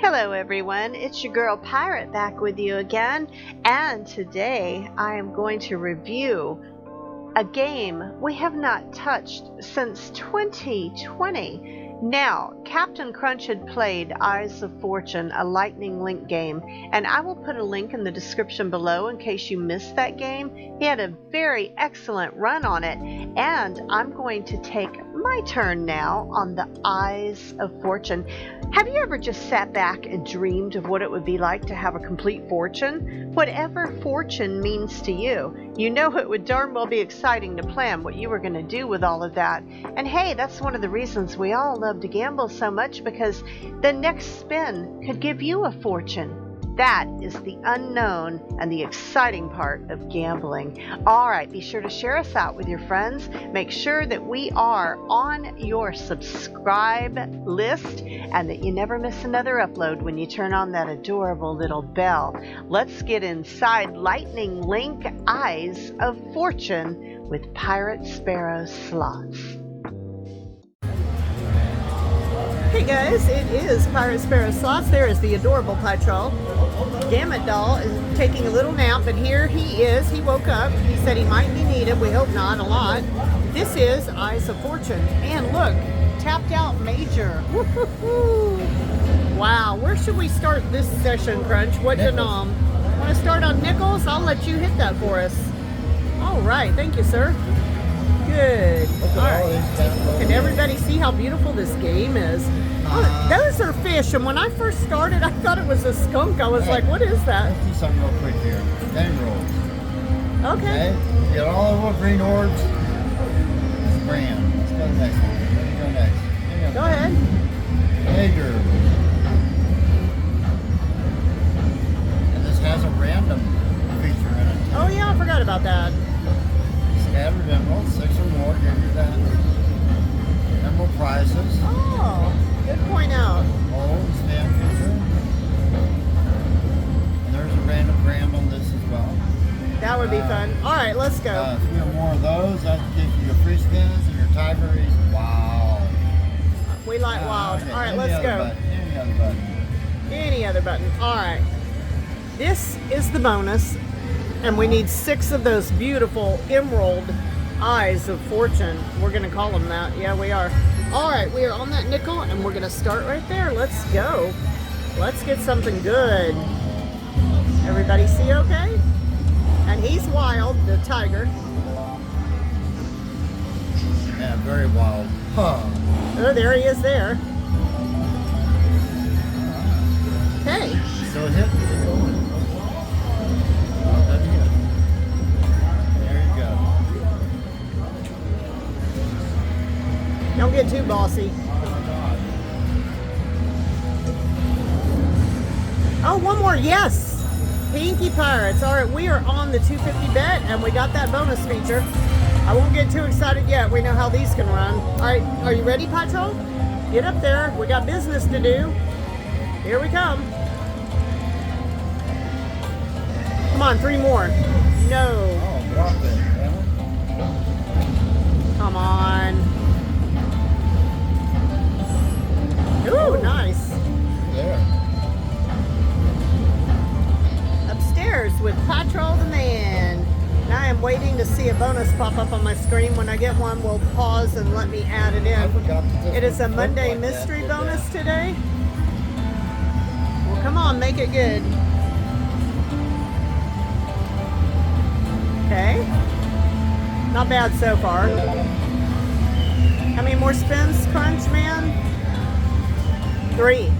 Hello everyone, it's your girl Pirate back with you again, and today I am going to review a game we have not touched since 2020. Now, Capn Krunch had played Eyes of Fortune, a Lightning Link game, and I will put a link in the description below in case you missed that game. He had a very excellent run on it, and I'm going to take my turn now on the Eyes of Fortune. Have you ever just sat back and dreamed of what it would be like to have a complete fortune? Whatever fortune means to you, you know it would darn well be exciting to plan what you were going to do with all of that. And hey, that's one of the reasons we all love to gamble so much, because the next spin could give you a fortune. That is the unknown and the exciting part of gambling. All right, be sure to share us out with your friends. Make sure that we are on your subscribe list and that you never miss another upload when you turn on that adorable little bell. Let's get inside Lightning Link Eyes of Fortune with Pirate Sparrow Slots. Hey guys, it is Pirate Sparrow Slots. There is the adorable Patrol. Gamut Doll is taking a little nap, but here he is. He woke up. He said he might be needed. We hope not a lot. This is Eyes of Fortune. And look, tapped out major. Wow, where should we start this session, Crunch? What denom? Want to start on nickels? I'll let you hit that for us. All right, thank you, sir. Good. All right. Can everybody see how beautiful this game is? Oh, those are fish, and when I first started, I thought it was a skunk. I was like, what is that? Let's do something real quick here. Game rolls. Okay. Get all the little green orbs. Grand. Let's go next one. Let me go next. Go ahead. Major. And this has a random feature in it. Oh yeah, I forgot about that. Scattered emeralds, 6 or more, give you that. Emerald prizes. Oh, good point out. Oh, stand feature. And there's a random gram on this as well. That would be fun. All right, let's go. 3 or more of those. That gives you your free spins and your tigeries. Wow. We like wild. Okay, All right, any let's other go. Button, any other button. Any other button. All right. This is the bonus, and we need 6 of those beautiful emerald Eyes of Fortune. We're going to call them that. Yeah, we are. All right, we are on that nickel, and we're going to start right there. Let's go. Let's get something good. Everybody see okay? And he's wild, the tiger. Yeah, very wild. Huh. Oh, there he is there. Hey. So hit. Don't get too bossy. Oh, one more. Yes. Pinky Pirates. All right, we are on the 250 bet, and we got that bonus feature. I won't get too excited yet. We know how these can run. All right, are you ready, Patrol? Get up there. We got business to do. Here we come. Come on, 3 more. No. Oh, drop it. Come on. Ooh, nice. There. Upstairs with Patrol the Man. Now I am waiting to see a bonus pop up on my screen. When I get one, we'll pause and let me add it I in. forgot that this It is a one Monday looked like mystery that. bonus today. Well, come on, make it good. Okay. Not bad so far. How many more spins, Crunch Man? 3.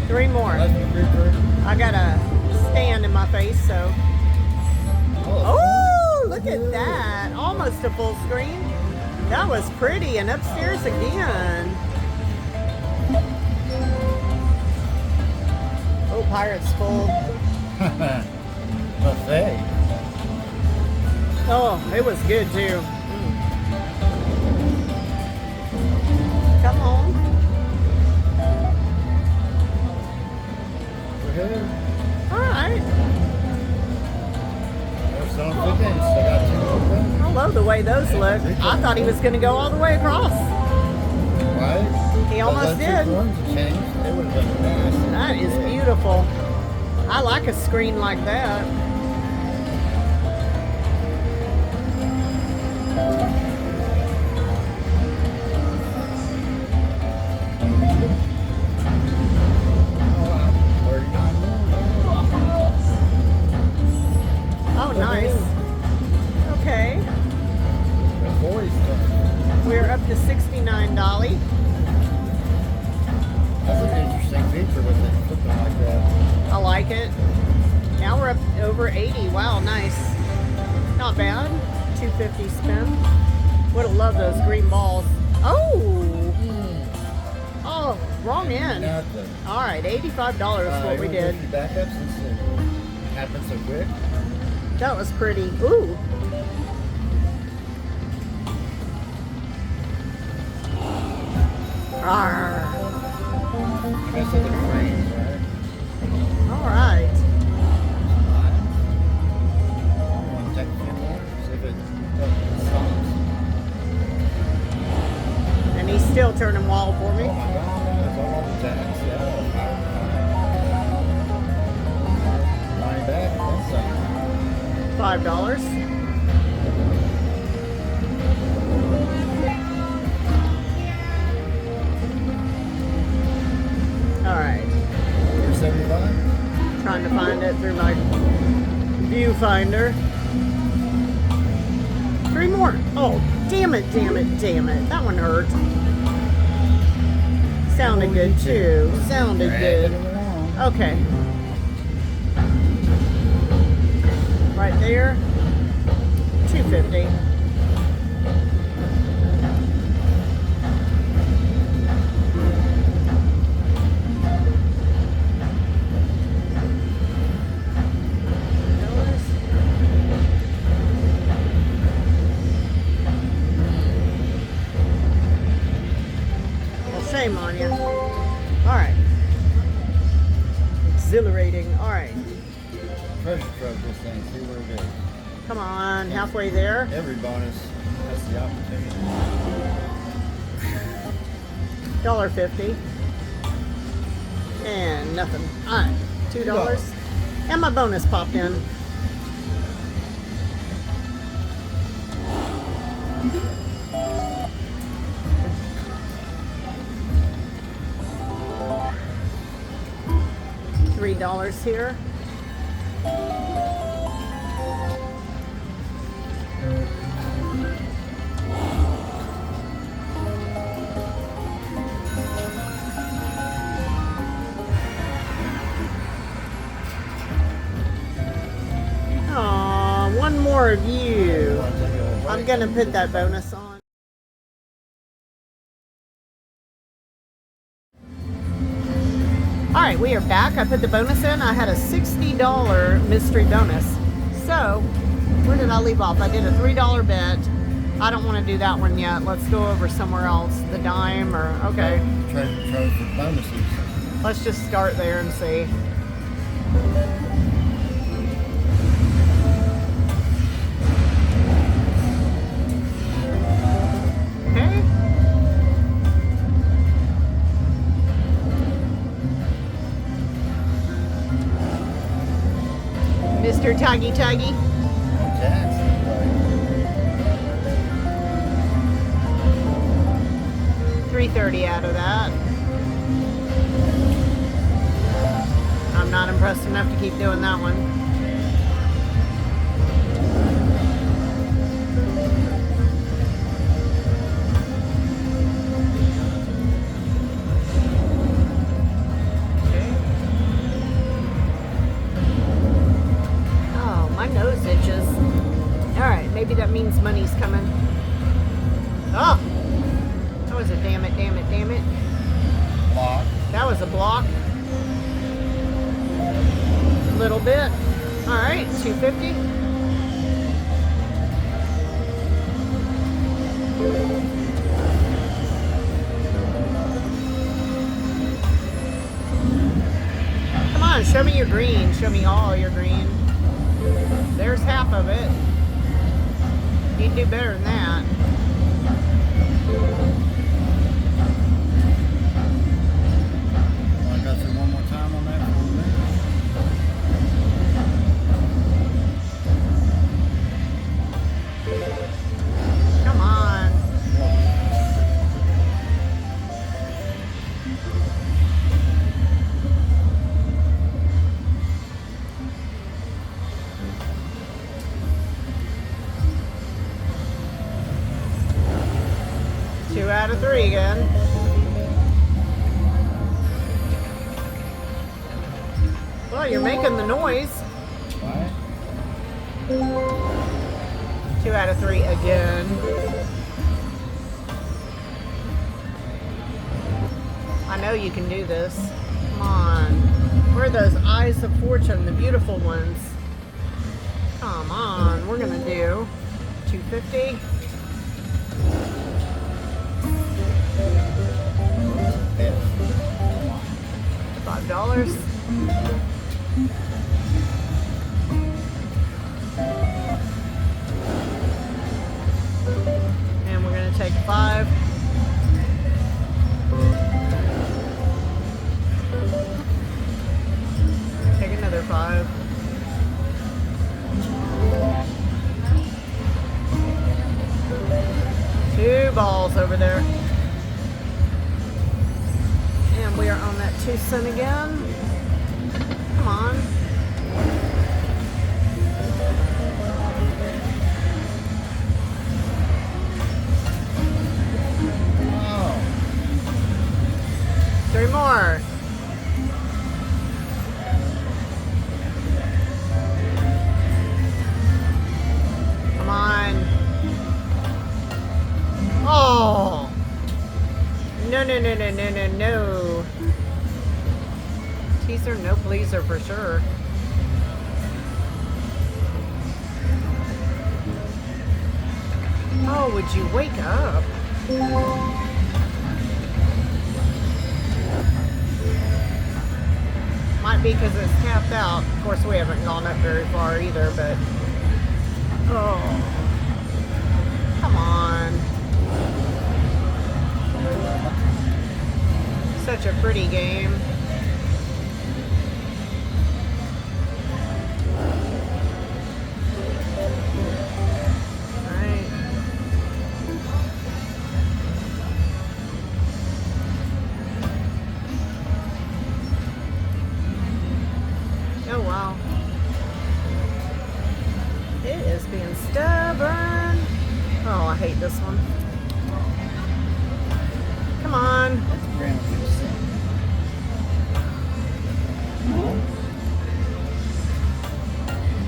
3 more. I got a stand in my face, so. Oh, look at that. Almost a full screen. That was pretty. And upstairs again. Oh, Pirate's full. Buffet. Oh, it was good too. Come on. All right. There's some good days. I got 2 open. I love the way those look. I thought he was going to go all the way across. Right? He almost did. It would have been nice. That is beautiful. I like a screen like that. Oh, nice. Okay. We're up to $69. That's an interesting feature with it flipping like that. I like it. Now we're up over 80. Wow, nice. Not bad. 250 spin. Would have loved those green balls. Oh! Oh, wrong end. Nothing. All right, $85 is what we did. Back up since it happened so quick. That was pretty. Ooh. Arr. I guess it's the frames, right? All right. Want to take a few more? See if it stops. And he's still turning wild for me. Oh my God, that's all the tags. Yeah. Money back, that's something. $5. All right. You're 75? Trying to find it through my viewfinder. 3 more. Oh, damn it, damn it, damn it. That one hurt. Sounded good too. Sounded good. Okay. Right there. 250. Shame on you. Alright. Exhilarating. Alright. Treasure truck this thing, see where it goes. Come on, halfway there. Every bonus has the opportunity. $1.50. And nothing. Alright. $2. And my bonus popped in. $3 here. Aw, one more of you. I'm gonna put that bonus on. All right, we are back. I put the bonus in. I had a $60 mystery bonus. So, where did I leave off? I did a $3 bet. I don't want to do that one yet. Let's go over somewhere else. The dime or, okay. Treasure for bonuses. Let's just start there and see. Okay. Mr. Taggy Taggy. Tax. 330 out of that. I'm not impressed enough to keep doing that one. Okay. Oh, my nose itches. Alright, maybe that means money's coming. Oh! That was a damn it, damn it, damn it. Block. That was a block. A little bit. Alright, 250. Come on, show me your green. Show me all your green. There's half of it. You'd do better than that. Want to go through one more time on again. Well, you're making the noise. Right? 2 out of 3 again. I know you can do this. Come on. Where are those eyes of fortune, the beautiful ones? Come on. We're going to do 250. $5. And we're going to take 5. Take another 5. Two balls over there. And we are on that 2 cent again. Come on. Oh. 3 more. Come on. Oh. No, no, no, no, no, no, no. Teaser, no pleaser for sure. Oh, would you wake up? Might be because it's capped out. Of course, we haven't gone up very far either, but... Oh. Come on. Such a pretty game. Alright. Oh wow. It is being stubborn. Oh, I hate this one. Come on. That's a grand 50 cent.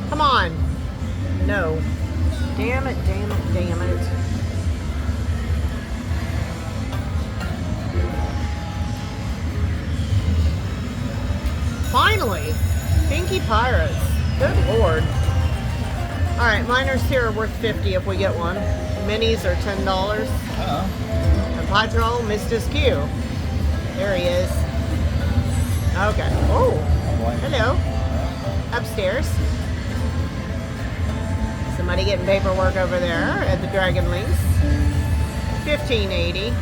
Come on. No. Damn it, damn it, damn it. Finally. Pinky Pirates. Good lord. Alright, miners here are worth 50 if we get one. Minis are $10. Uh-oh. And Padro missed his cue. There he is. Okay. Oh. Hello. Upstairs. Somebody getting paperwork over there at the Dragon Links. $15.80.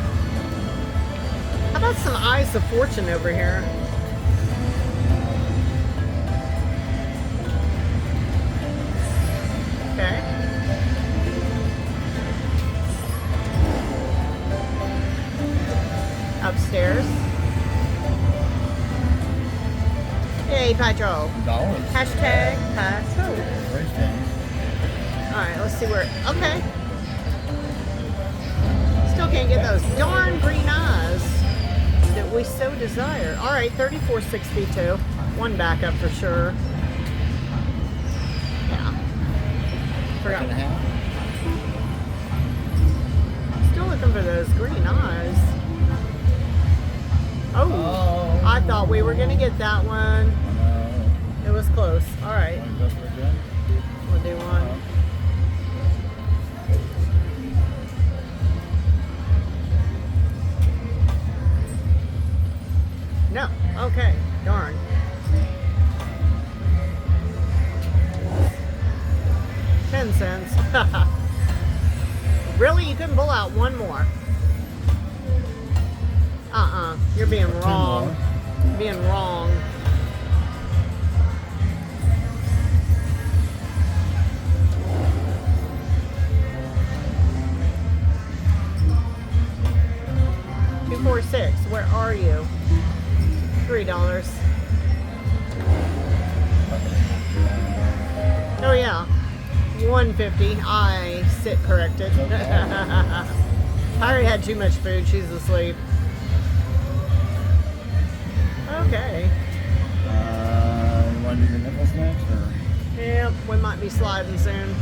How about some Eyes of Fortune over here? Okay. Upstairs. Hey, Pedro. Dollars. Hashtag Pedro. First thing. Alright, let's see where... Okay. Still can't get those darn green eyes that we so desire. Alright, $34.62. One backup for sure. Yeah. Forgot. And a half. Still looking for those green eyes. Oh, I thought we were gonna get that one. It was close. All right, Want to go for a gun? we'll do one. No. Okay. Darn. $0.10. Really? You couldn't pull out one more? You're being wrong. Being wrong. $246. Where are you? $3. Oh yeah. $150. I sit corrected. Okay. Pirate had too much food. She's asleep. Okay. You want to do your nipples next, or? Yep, we might be sliding soon.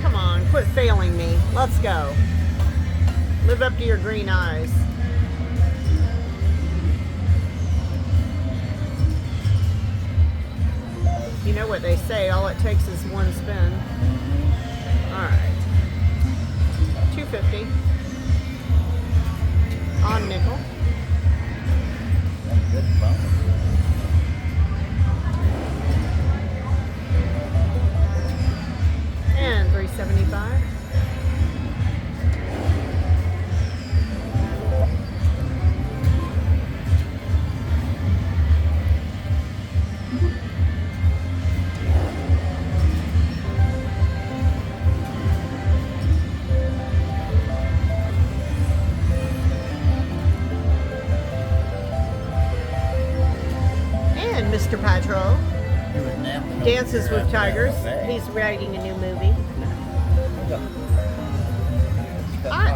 Come on, quit failing me. Let's go. Live up to your green eyes. You know what they say, all it takes is one spin. Alright. $2.50 on nickel. That's good fun. And $3.75. And Mr. Patrol He was napping. dances with tigers. He's He's writing a new movie.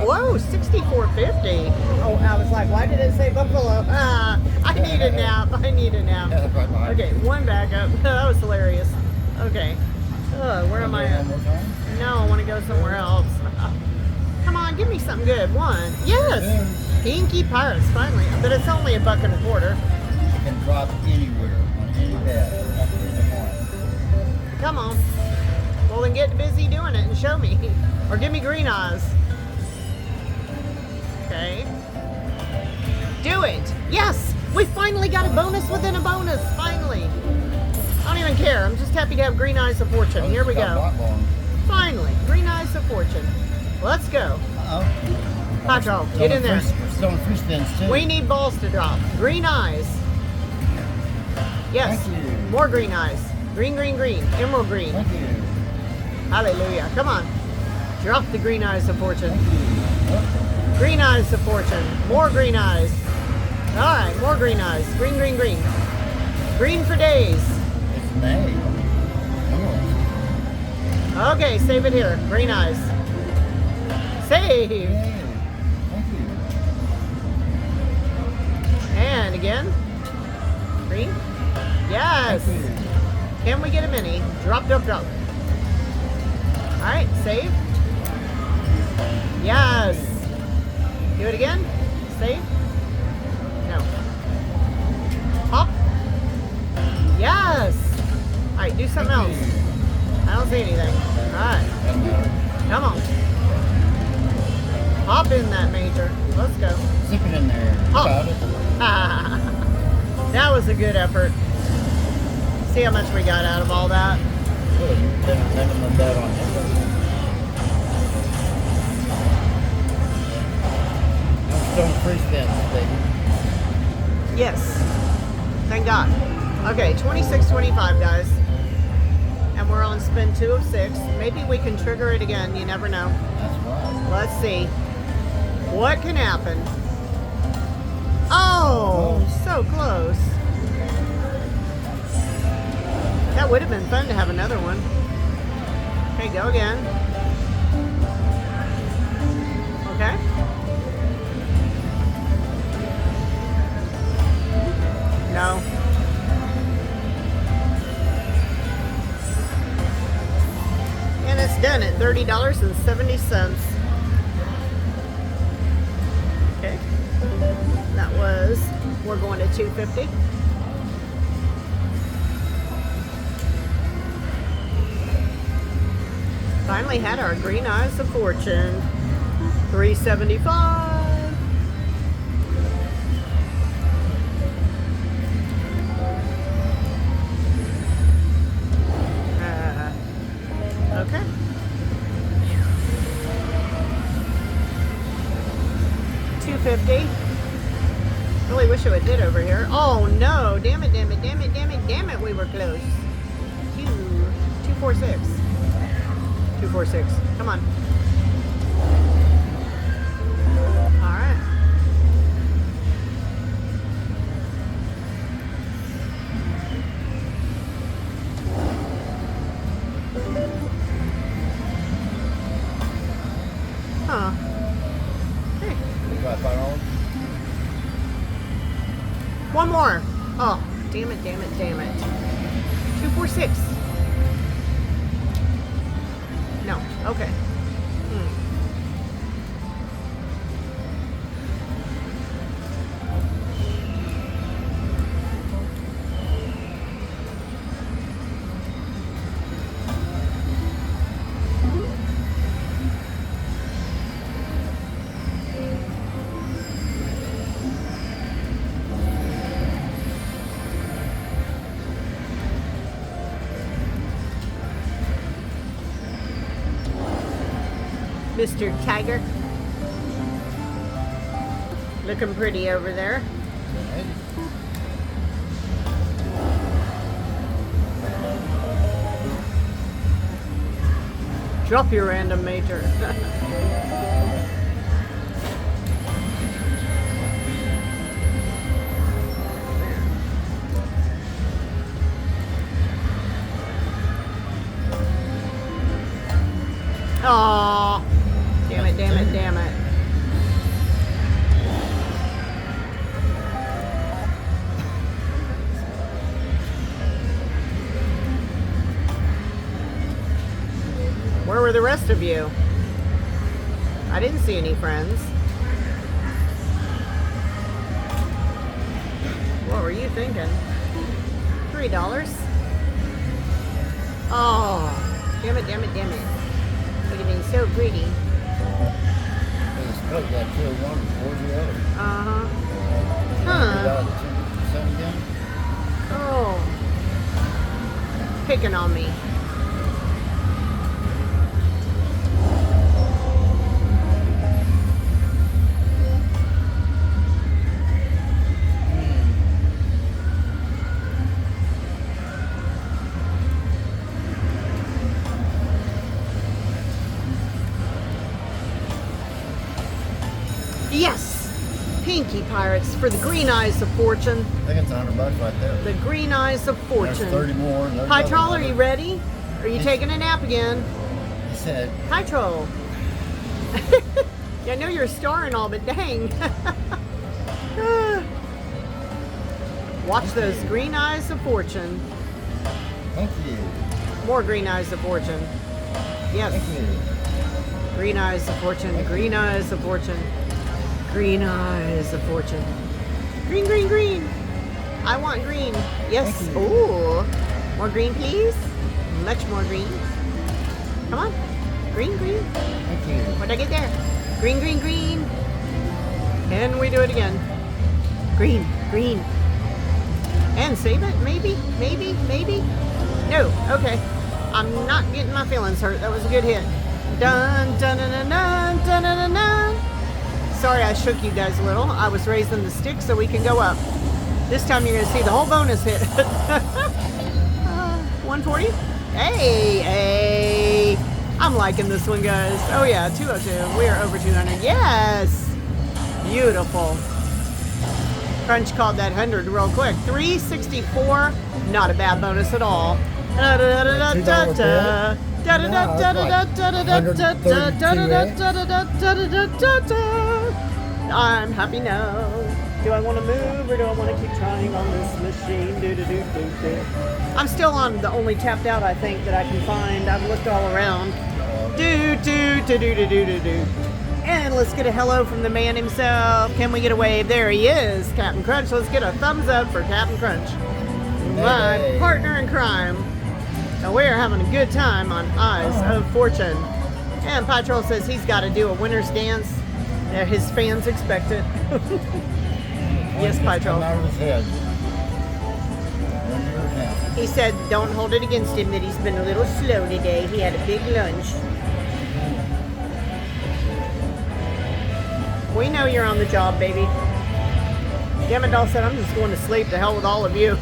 Whoa, $64.50. Oh, I was like, why did it say buffalo? I need a nap. I need a nap. Okay, one back up. That was hilarious. Okay. Where am I at? No, I want to go somewhere else. Come on, give me something good. One. Yes! Pinky Pirates, finally. But it's only $1.25. It can drop anywhere on any bed. That's the point. Come on. Well, then get busy doing it and show me. Or give me green eyes. Okay. Do it! Yes! We finally got a bonus within a bonus! Finally! I don't even care. I'm just happy to have green eyes of fortune. Here we go. Finally! Green eyes of fortune. Let's go. Uh-oh. Patrol, get in there. Still in free spins, too. We need balls to drop. Green eyes. Yes. Thank you. More green eyes. Green, green, green. Emerald green. Thank you. Hallelujah. Come on. Drop the green eyes of fortune. Thank you. Green eyes of fortune. More green eyes. Alright, more green eyes. Green, green, green. Green for days. It's May. Oh. Okay, save it here. Green eyes. Save. Yay. Thank you. And again. Green. Yes. Thank you. Can we get a mini? Drop, drop, drop. Alright, save. Yes. Do it again. Save. No. Hop. Yes. Alright, do something else. I don't see anything. Alright. Come on. Hop in that major. Let's go. Zip it in there. Hop. Got it. That was a good effort. See how much we got out of all that. Good. Then I'm bet on it. Still in free spins, baby. Yes. Thank God. Okay, 26.25, guys. And we're on spin 2 of 6. Maybe we can trigger it again. You never know. That's right. Let's see. What can happen? Oh, so close. That would have been fun to have another one. Okay, go again. Okay. No. And it's done at $30.70. Okay. That was, we're going to $2.50. Finally had our green eyes of fortune. $3.75. Okay. $2.50. Really wish it would hit over here. Oh no! Damn it! Damn it! Damn it! Damn it! Damn it! We were close. 246. 246. Come on. All right. Huh. Oh, damn it, damn it, damn it. 246. No, okay. Mr. Tiger. Looking pretty over there. Drop your random major. Aww. Damn it, damn it, damn it. Where were the rest of you? I didn't see any friends. What were you thinking? $3. Oh, damn it, damn it, damn it. Would have been so pretty. Got two one before the other. Uh-huh. Huh. Oh. Picking on me. Yes! Pinky Pirates for the green eyes of fortune. I think it's $100 right there. The green eyes of fortune. There's 30 more. Hi, Troll, are you ready? Are you taking a nap again? He said. Hi, Troll. Yeah, I know you're a star and all, but dang. Watch those green eyes of fortune. Thank you. More green eyes of fortune. Yes. Thank you. Green eyes of fortune. Green eyes of fortune. Green eyes of fortune. Green, green, green. I want green. Yes. Ooh. More green, please. Much more green. Come on. Green, green. Thank you. What'd I get there? Green, green, green. And we do it again. Green, green. And save it? Maybe, maybe, maybe. No. Okay. I'm not getting my feelings hurt. That was a good hit. Dun, dun, dun, dun, dun, dun, dun, dun. Sorry I shook you guys a little. I was raising the stick so we can go up. This time you're going to see the whole bonus hit. 140? Hey, hey. I'm liking this one, guys. Oh, yeah, 202. We are over 200. Yes. Beautiful. Crunch called that 100 real quick. 364. Not a bad bonus at all. I'm happy now. Do I want to move or do I want to keep trying on this machine? I'm still on the only tapped out I think that I can find. I've looked all around. And let's get a hello from the man himself. Can we get a wave? There he is, Capn Krunch. Let's get a thumbs up for Capn Krunch, my partner in crime. Now we are having a good time on Eyes of Fortune. And Patrol says he's got to do a winner's dance. His fans expect it. Yes, Patrol. He said don't hold it against him that he's been a little slow today. He had a big lunch. We know you're on the job, baby. Damn it, Doll said I'm just going to sleep. To hell with all of you.